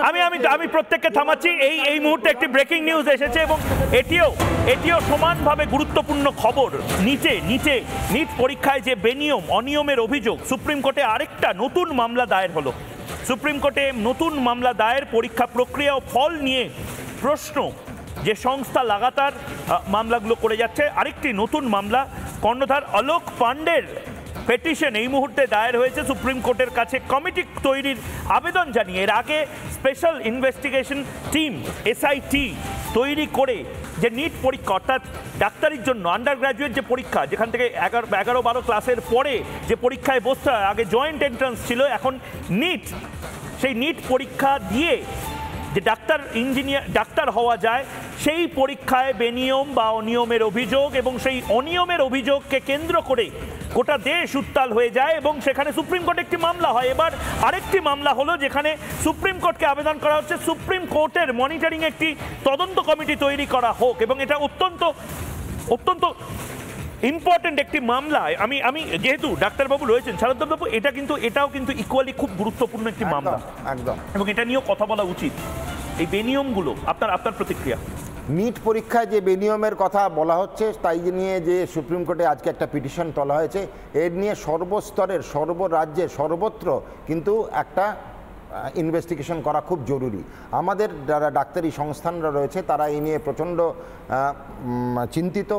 আমি আমি আমি প্রত্যেককে থামাচ্ছি। এই মুহূর্তে একটি ব্রেকিং নিউজ এসেছে এবং এটিও সমানভাবে গুরুত্বপূর্ণ খবর। নিচে নিট পরীক্ষায় যে অনিয়মের অভিযোগ, সুপ্রিম কোর্টে আরেকটা নতুন মামলা দায়ের হলো। সুপ্রিম কোর্টে নতুন মামলা দায়ের, পরীক্ষা প্রক্রিয়া ও ফল নিয়ে প্রশ্ন। যে সংস্থা লাগাতার মামলাগুলো করে যাচ্ছে, আরেকটি নতুন মামলা কর্ণধার অলোক পাণ্ডের পেটিশন এই মুহূর্তে দায়ের হয়েছে সুপ্রিম কোর্টের কাছে কমিটি তৈরির আবেদন জানিয়ে। এর আগে স্পেশাল ইনভেস্টিগেশন টিম এসআইটি তৈরি করে যে নিট পরীক্ষা, অর্থাৎ ডাক্তারির জন্য আন্ডার গ্র্যাজুয়েট যে পরীক্ষা, যেখান থেকে 11-12 ক্লাসের পরে যে পরীক্ষায় বসতে হয়, আগে জয়েন্ট এন্ট্রান্স ছিল, এখন নিট, সেই নিট পরীক্ষা দিয়ে যে ডাক্তার হওয়া যায়, সেই পরীক্ষায় বেনিয়ম বা অনিয়মের অভিযোগ এবং সেই অনিয়মের অভিযোগকে কেন্দ্র করে গোটা দেশ উত্তাল হয়ে যায় এবং সেখানে সুপ্রিম কোর্টে একটি মামলা হয়। এবার আরেকটি মামলা হলো যেখানে সুপ্রিম কোর্টকে আবেদন করা হচ্ছে সুপ্রিম কোর্টের মনিটরিং একটি তদন্ত কমিটি তৈরি করা হোক এবং এটা অত্যন্ত ইম্পর্টেন্ট একটি মামলায়। আমি যেহেতু ডাক্তারবাবু রয়েছেন, শারদবাবু, এটাও কিন্তু ইকুয়ালি খুব গুরুত্বপূর্ণ একটি মামলা একদম, এবং এটা নিয়েও কথা বলা উচিত। এই বেনিয়মগুলো আপনার প্রতিক্রিয়া? নিট পরীক্ষায় যে বেনিয়মের কথা বলা হচ্ছে, তাই নিয়ে যে সুপ্রিম কোর্টে আজকে একটা পিটিশন তোলা হয়েছে, এর নিয়ে সর্বস্তরের, সর্বরাজ্যে, সর্বত্র কিন্তু একটা ইনভেস্টিগেশন করা খুব জরুরি। আমাদের যারা ডাক্তারি সংস্থানরা রয়েছে তারা এই নিয়ে প্রচণ্ড চিন্তিত।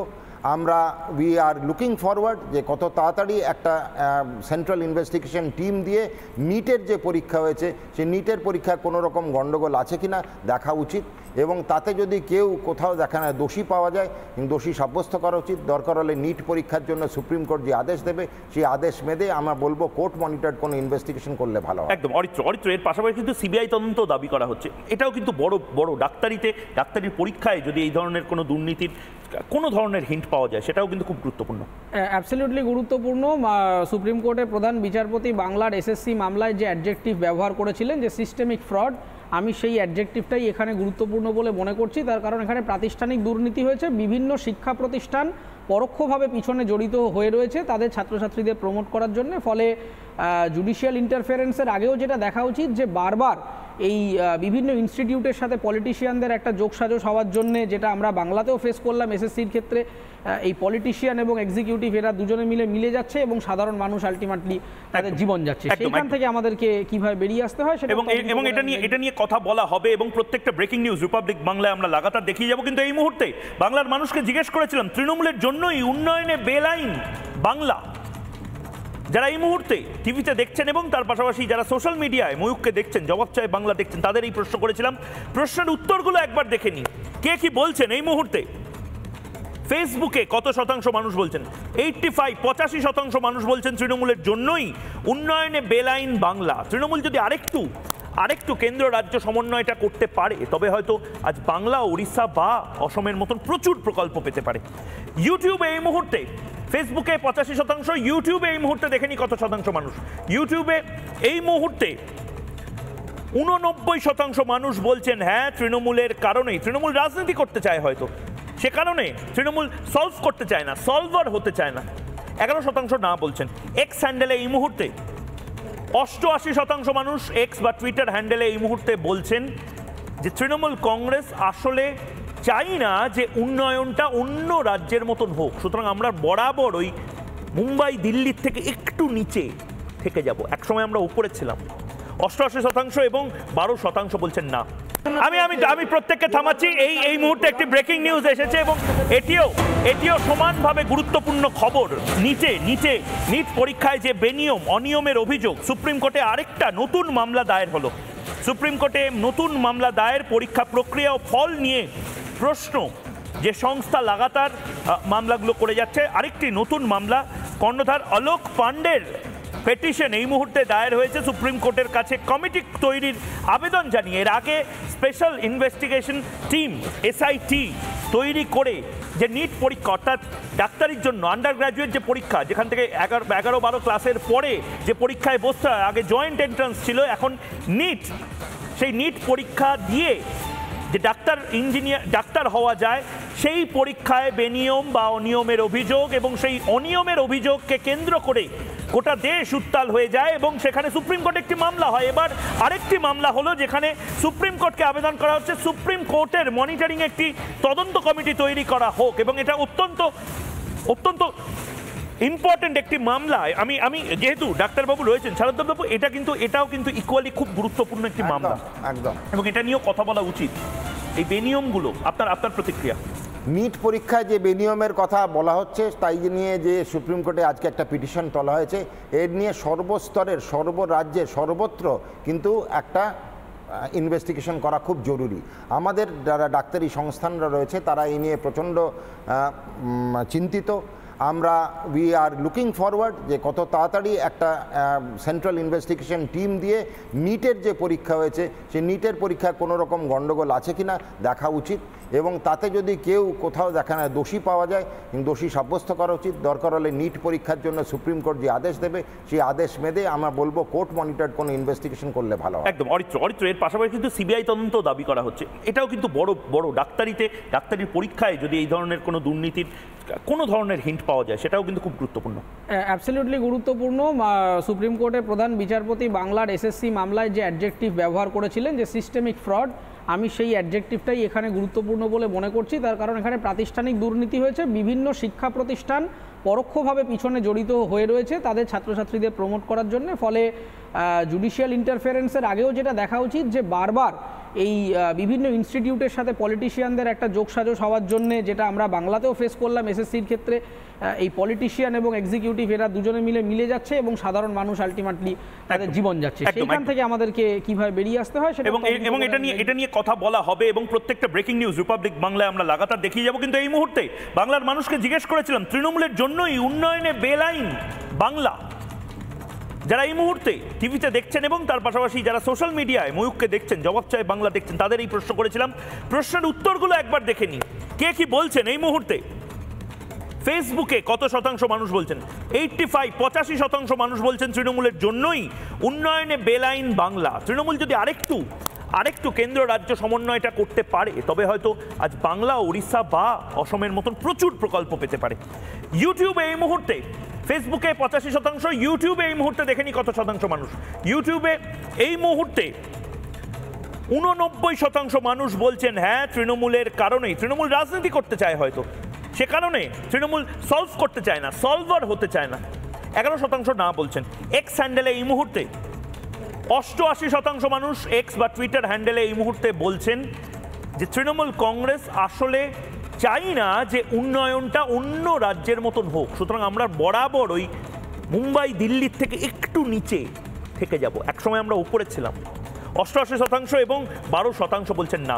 আমরা উই আর লুকিং ফরওয়ার্ড যে কত তাড়াতাড়ি একটা সেন্ট্রাল ইনভেস্টিগেশন টিম দিয়ে নিটের যে পরীক্ষা হয়েছে, সেই নিটের পরীক্ষায় কোনো রকম গণ্ডগোল আছে কিনা দেখা উচিত, এবং তাতে যদি কেউ কোথাও দেখা না দোষী পাওয়া যায়, দোষী সাব্যস্ত করা উচিত। দরকার হলে নিট পরীক্ষার জন্য সুপ্রিম কোর্ট যে আদেশ দেবে, সেই আদেশ মেনে আমরা বলবো কোর্ট মনিটর্ড কোনো ইনভেস্টিগেশন করলে ভালো হয়। একদম অরিত্র এর পাশাপাশি কিন্তু সিবিআই তদন্ত দাবি করা হচ্ছে। এটাও কিন্তু বড় ডাক্তারির পরীক্ষায় যদি এই ধরনের কোনো দুর্নীতির কোনো ধরনের হিন্ট পাওয়া যায়, সেটাও কিন্তু খুব গুরুত্বপূর্ণ। অ্যাবসলিউটলি গুরুত্বপূর্ণ। সুপ্রিম কোর্টের প্রধান বিচারপতি বাংলার এসএসসি মামলায় যে অ্যাডজেক্টিভ ব্যবহার করেছিলেন, যে সিস্টেমিক ফ্রড, আমি সেই অ্যাডজেক্টিভটাই এখানে গুরুত্বপূর্ণ বলে মনে করছি। তার কারণ এখানে প্রাতিষ্ঠানিক দুর্নীতি হয়েছে, বিভিন্ন শিক্ষা প্রতিষ্ঠান পরোক্ষভাবে পিছনে জড়িত হয়ে রয়েছে তাদের ছাত্রছাত্রীদের প্রমোট করার জন্য। ফলে জুডিশিয়াল ইন্টারফারেন্সের আগেও যেটা দেখা উচিত, যে বারবার এই বিভিন্ন ইনস্টিটিউটের সাথে পলিটিশিয়ানদের একটা যোগসাজশ হওয়ার জন্যে, যেটা আমরা বাংলাতেও ফেস করলাম এসএসসির ক্ষেত্রে, এই পলিটিশিয়ান এবং এক্সিকিউটিভ এরা দুজনে মিলে যাচ্ছে এবং সাধারণ মানুষ আলটিমেটলি তাদের জীবন যাচ্ছে। সেইখান থেকে আমাদেরকে কিভাবে বেরিয়ে আসতে হয় সেটা এবং এটা নিয়ে কথা বলা হবে এবং প্রত্যেকটা ব্রেকিং নিউজ রিপাবলিক বাংলায় আমরা লাগাতার দেখিয়ে যাব। কিন্তু এই মুহূর্তে বাংলার মানুষকে জিজ্ঞেস করেছিলাম, তৃণমূলের জন্যই উন্নয়নে বেলাইন বাংলা, যারা এই মুহূর্তে টিভিতে দেখছেন এবং তার পাশাপাশি যারা সোশ্যাল মিডিয়ায় ময়ূককে দেখছেন, জবাব চায় বাংলা দেখছেন, তাদের এই প্রশ্ন করেছিলাম। প্রশ্নের উত্তরগুলো একবার দেখে নিই, কে কি বলছেন এই মুহূর্তে। ফেসবুকে কত শতাংশ মানুষ বলছেন? 85% মানুষ বলছেন তৃণমূলের জন্যই উন্নয়নে বেলাইন বাংলা। তৃণমূল যদি আরেকটু কেন্দ্র রাজ্য সমন্বয়টা করতে পারে, তবে হয়তো আজ বাংলা, ওড়িশা বা অসমের মতন প্রচুর প্রকল্প পেতে পারে। ইউটিউবে এই মুহূর্তে, ফেসবুকে 85%, ইউটিউবে এই মুহূর্তে দেখেনি কত শতাংশ মানুষ। ইউটিউবে এই মুহূর্তে 89% মানুষ বলছেন হ্যাঁ, তৃণমূলের কারণেই, তৃণমূল রাজনীতি করতে চায় হয়তো, সে কারণে তৃণমূল সলভ করতে চায় না, সলভার হতে চায় না। 11% না বলছেন। এক্স হ্যান্ডেলে এই মুহূর্তে 88% মানুষ এক্স বা টুইটার হ্যান্ডেলে এই মুহূর্তে বলছেন যে তৃণমূল কংগ্রেস আসলে চাই না যে উন্নয়নটা অন্য রাজ্যের মতন হোক, সুতরাং আমরা বরাবর ওই মুম্বাই দিল্লির থেকে একটু নিচে থেকে যাব। একসময় আমরা উপরে ছিলাম। 88% এবং 12% বলছেন না। আমি প্রত্যেককে থামাচ্ছি। এই মুহূর্তে একটি ব্রেকিং নিউজ এসেছে এবং এটিও সমানভাবে গুরুত্বপূর্ণ খবর। নিচে নিট পরীক্ষায় যে অনিয়মের অভিযোগ, সুপ্রিম কোর্টে আরেকটা নতুন মামলা দায়ের হলো। সুপ্রিম কোর্টে নতুন মামলা দায়ের, পরীক্ষা প্রক্রিয়া ও ফল নিয়ে প্রশ্ন। যে সংস্থা লাগাতার মামলাগুলো করে যাচ্ছে, আরেকটি নতুন মামলা কর্ণধার অলোক পাণ্ডের পেটিশন এই মুহূর্তে দায়ের হয়েছে সুপ্রিম কোর্টের কাছে কমিটি তৈরির আবেদন জানিয়ে। এর আগে স্পেশাল ইনভেস্টিগেশন টিম এসআইটি তৈরি করে যে নিট পরীক্ষা, অর্থাৎ ডাক্তারির জন্য আন্ডার গ্র্যাজুয়েট যে পরীক্ষা, যেখান থেকে 11-12 ক্লাসের পরে যে পরীক্ষায় বসতে হয়, আগে জয়েন্ট এন্ট্রান্স ছিল, এখন নিট, সেই নিট পরীক্ষা দিয়ে যে ডাক্তার হওয়া যায়, সেই পরীক্ষায় বেনিয়ম বা অনিয়মের অভিযোগ এবং সেই অনিয়মের অভিযোগকে কেন্দ্র করে গোটা দেশ উত্তাল হয়ে যায় এবং সেখানে সুপ্রিম কোর্টে একটি মামলা হয়। এবার আরেকটি মামলা হলো যেখানে সুপ্রিম কোর্টকে আবেদন করা হচ্ছে সুপ্রিম কোর্টের মনিটরিং একটি তদন্ত কমিটি তৈরি করা হোক, এবং এটা অত্যন্ত অত্যন্ত ইম্পর্টেন্ট একটি মামলায় আমি যেহেতু ডাক্তারবাবু রয়েছেন, শারদবাবু, এটাও কিন্তু ইকুয়ালি খুব গুরুত্বপূর্ণ একটি মামলা একদম, এবং এটা নিয়েও কথা বলা উচিত। এই বেনিয়মগুলো আপনার প্রতিক্রিয়া? নিট পরীক্ষায় যে বেনিয়মের কথা বলা হচ্ছে তাই নিয়ে যে সুপ্রিম কোর্টে আজকে একটা পিটিশন তোলা হয়েছে, এর নিয়ে সর্বস্তরের সর্বরাজ্যে সর্বত্র কিন্তু একটা ইনভেস্টিগেশন করা খুব জরুরি। আমাদের যারা ডাক্তারি সংস্থানরা রয়েছে তারা এই নিয়ে প্রচণ্ড চিন্তিত। আমরা উই আর লুকিং ফরওয়ার্ড যে কত তাড়াতাড়ি একটা সেন্ট্রাল ইনভেস্টিগেশন টিম দিয়ে নিটের যে পরীক্ষা হয়েছে সেই নিটের পরীক্ষায় কোনো রকম গণ্ডগোল আছে কি না দেখা উচিত, এবং তাতে যদি কেউ কোথাও দেখা না দোষী পাওয়া যায় দোষী সাব্যস্ত করা উচিত। দরকার হলে নিট পরীক্ষার জন্য সুপ্রিম কোর্ট যে আদেশ দেবে সেই আদেশ মেনে আমরা বলবো কোর্ট মনিটর্ড কোনো ইনভেস্টিগেশন করলে ভালো হয়। একদম অরিত্র এর পাশাপাশি কিন্তু সিবিআই তদন্ত দাবি করা হচ্ছে, এটাও কিন্তু বড় ডাক্তারির পরীক্ষায় যদি এই ধরনের কোনো দুর্নীতির কোনো ধরনের হিন্ট পাওয়া যায় সেটাও কিন্তু খুব গুরুত্বপূর্ণ। অ্যাবসলিউটলি গুরুত্বপূর্ণ। সুপ্রিম কোর্টের প্রধান বিচারপতি বাংলার এসএসসি মামলায় যে অ্যাডজেক্টিভ ব্যবহার করেছিলেন যে সিস্টেমিক ফ্রড, আমি সেই অ্যাডজেক্টিভটাই এখানে গুরুত্বপূর্ণ বলে মনে করছি। তার কারণ এখানে প্রাতিষ্ঠানিক দুর্নীতি হয়েছে, বিভিন্ন শিক্ষা প্রতিষ্ঠান পরোক্ষভাবে পিছনে জড়িত হয়ে রয়েছে তাদের ছাত্রছাত্রীদের প্রমোট করার জন্য। ফলে জুডিশিয়াল ইন্টারফারেন্সের আগেও যেটা দেখা উচিত যে বারবার এই বিভিন্ন ইনস্টিটিউটের সাথে পলিটিশিয়ানদের একটা যোগসাজশ হওয়ার জন্য, যেটা আমরা বাংলাতেও ফেস করলাম এসএসসির ক্ষেত্রে, এই পলিটিশিয়ান এবং এক্সিকিউটিভ এরা দুজনে মিলে যাচ্ছে এবং সাধারণ মানুষ আলটিমেটলি তাদের জীবন যাচ্ছে। সেখান থেকে আমাদেরকে কিভাবে বেরিয়ে আসতে হয় সেটা এবং এটা নিয়ে কথা বলা হবে এবং প্রত্যেকটা ব্রেকিং নিউজ রিপাবলিক বাংলায় আমরা লাগাতার দেখিয়ে যাব। কিন্তু এই মুহূর্তে বাংলার মানুষকে জিজ্ঞেস করেছিলাম তৃণমূলের জন্যই উন্নয়নে বেলাইন বাংলা, যারা এই মুহূর্তে টিভিতে দেখছেন এবং তার পাশাপাশি যারা সোশ্যাল মিডিয়ায় ময়ূককে দেখছেন, জবাব চাই বাংলা দেখছেন, তাদের এই প্রশ্ন করেছিলাম। প্রশ্নের উত্তরগুলো একবার দেখে নিন, কে কি বলছেন এই মুহূর্তে। ফেসবুকে কত শতাংশ মানুষ বলছেন? 85 মানুষ বলছেন তৃণমূলের জন্যই উন্নয়নে বেলাইন বাংলা। তৃণমূল যদি আরেকটু কেন্দ্র রাজ্য সমন্বয়টা করতে পারে তবে হয়তো আজ বাংলা, উড়িষ্যা বা অসমের মতন প্রচুর প্রকল্প পেতে পারে। ইউটিউবে এই মুহূর্তে, ফেসবুকে 85%, ইউটিউবে এই মুহূর্তে দেখেনি কত শতাংশ মানুষ। ইউটিউবে এই মুহূর্তে 89% মানুষ বলছেন হ্যাঁ তৃণমূলের কারণেই, তৃণমূল রাজনীতি করতে চায় হয়তো, সে কারণে তৃণমূল সলভ করতে চায় না, সলভার হতে চায় না। 11% না বলছেন। এক্স হ্যান্ডেলে এই মুহূর্তে 88% মানুষ এক্স বা টুইটার হ্যান্ডেলে এই মুহূর্তে বলছেন যে তৃণমূল কংগ্রেস আসলে চাই না যে উন্নয়নটা অন্য রাজ্যের মতন হোক, সুতরাং আমরা বরাবর ওই মুম্বাই দিল্লির থেকে একটু নিচে থেকে যাব। একসময় আমরা উপরে ছিলাম। 88% এবং 12% বলছেন না।